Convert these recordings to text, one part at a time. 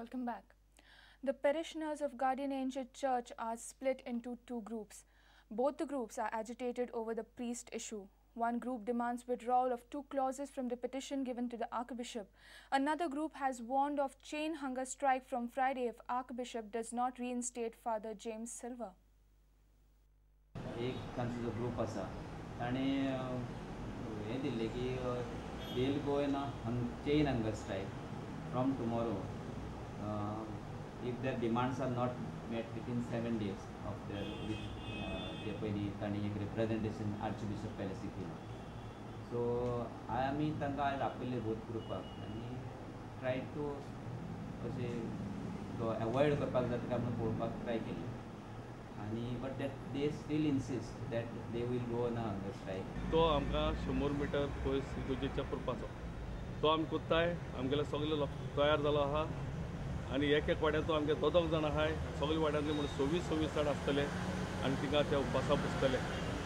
Welcome back. The parishioners of Guardian Angel Church are split into two groups. Both the groups are agitated over the priest issue. One group demands withdrawal of two clauses from the petition given to the Archbishop. Another group has warned of chain hunger strike from Friday if Archbishop does not reinstate Father James Silva. एक तांचो group आसा ताणे हें दिल्लें की they'll go in a chain hunger strike from tomorrow if their demands are not met within 7 days of their ते पयलीं तांणी एक रिप्रेजेंटेशन आर्चबिशप पॅलेसीक केलें. सो आमी तांकां आयज आपयलें बोथ ग्रुपाक आनी ट्राय टू अशें तो एवॉयड करपाक जाता काय म्हणून पळोवपाक ट्राय केली. But that they still insist that they will go on a hunger strike. तो आमकां 100 मिटर पयस इगोर्जेच्या करपाचो तो आमी कोत्ताय. आमगेले सगळे तयार जालो आहा आनी एक वाड्यार तो आमगे दोग जाण आहाय. सगळे वाड्यांतले म्हणून 26 जाण आसतले आनी थिंगा ते उपासा बसतले.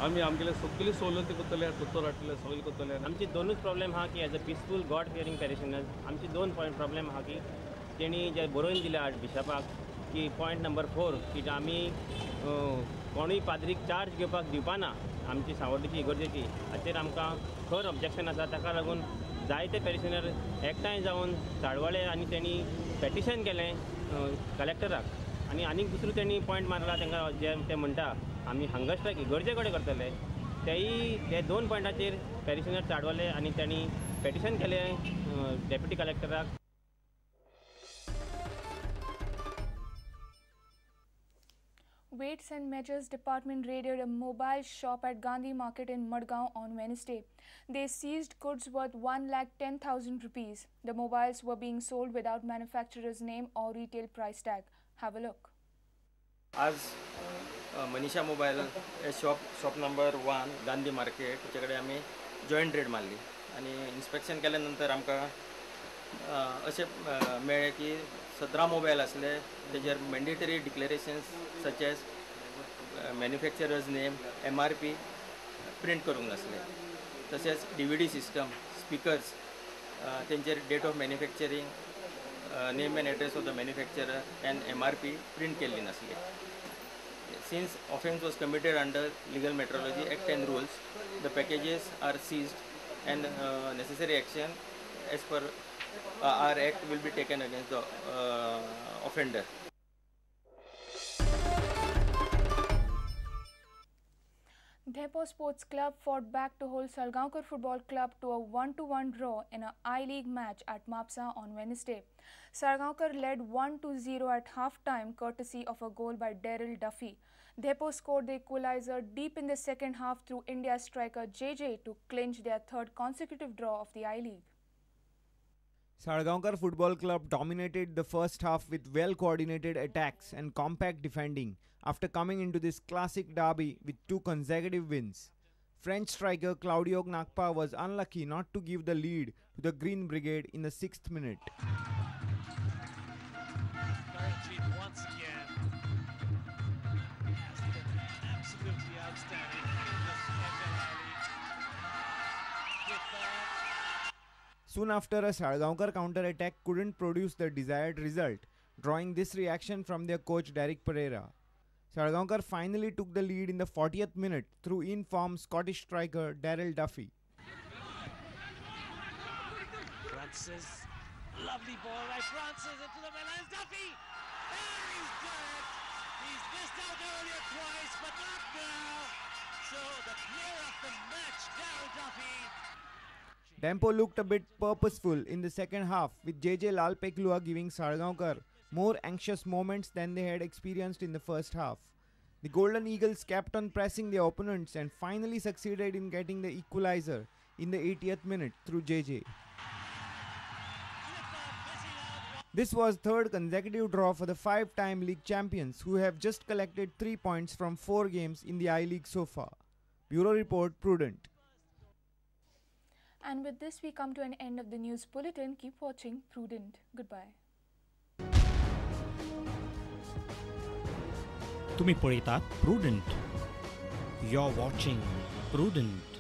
आमी आमगेले सगळी सवलती करतले, दोतोर हाडटले, सगळे करतले. आमची दोनूच प्रॉब्लेम आहा की as a peaceful god fearing parishioners आमची दोन प्रॉब्लेम आहा की तेणी जे बरोवन दिले आर्चबिशपाक की पॉयंट नंबर 4 की आमी कोणूय पाद्रीक चार्ज घेवपाक दिवपाना आमची सांवड्डेची इगर्जेची हाचेर आमकां खर ऑब्जेक्शन आसा. ताका लागून जायते पॅरिशनर एकठांय जावन साडवाळे आनी तेणी पेटिशन केलें कलेक्टराक आनी दुसरो तेणी पॉयंट मारला तांकां जे ते म्हणटा आमी हंगर स्ट्रायक इगर्जे कडेन करतले. तेय ते दोन पॉयंटाचेर पॅरिशनर साडवाले आनी तेणी पेटिशन केलें deputy कलेक्टराक. Weights and Measures Department raided a mobile shop at Gandhi Market in Madgaon on Wednesday. They seized goods worth 1,10,000 rupees. The mobiles were being sold without manufacturer's name or retail price tag. Have a look. आज Manisha mobile shop number 1 Gandhi market त्याचे कडेन आमी joint red मारली आणि inspection केल्यानंतर आमकां अशें मेळ्ळें की 17 मोबाईल आसले. तेजेर mandatory declarations such as manufacturers name MRP print करूंक नासले. तशेंच DVD सिस्टम स्पिकर्स तेंचेर date of manufacturing name and address of the manufacturer and MRP print केल्ली नासली. Since offence was committed under Legal Metrology Act and rules, the packages are seized and necessary action as per our act will be taken against the offender. Dempo Sports Club fought back to hold Salgaocar Football Club to a 1-1 draw in an ILeague match at Mapusa on Wednesday. Salgaocar led 1-0 at half-time courtesy of a goal by Daryl Duffy. Dempo scored the equalizer deep in the second half through India's striker JJ to clinch their third consecutive draw of the ILeague. Salgaocar Football Club dominated the first half with well-coordinated attacks and compact defending after coming into this classic derby with 2 consecutive wins. French striker Claudio Gnakpa was unlucky not to give the lead to the Green Brigade in the 6th minute. Once again has been absolutely outstanding in this with Soon after, a Salgaocar counter-attack couldn't produce the desired result, drawing this reaction from their coach Derek Pereira. Salgaocar finally took the lead in the 40th minute through in-form Scottish striker Daryl Duffy. Francis, lovely ball by Francis into the middle. Duffy, there he's done it. He's missed out earlier twice, but not now. So the player of the match, Daryl Duffy. Dempo looked a bit purposeful in the second half, with JJ Lalpeklua giving Salgaocar more anxious moments than they had experienced in the first half. The Golden Eagles kept on pressing their opponents and finally succeeded in getting the equalizer in the 80th minute through JJ. This was third consecutive draw for the 5-time league champions, who have just collected 3 points from 4 games in the ILeague so far. Bureau Report, Prudent. And with this, we come to an end of the news bulletin. Keep watching Prudent. Goodbye. तुम्ही पळयतात Prudent. You're watching Prudent.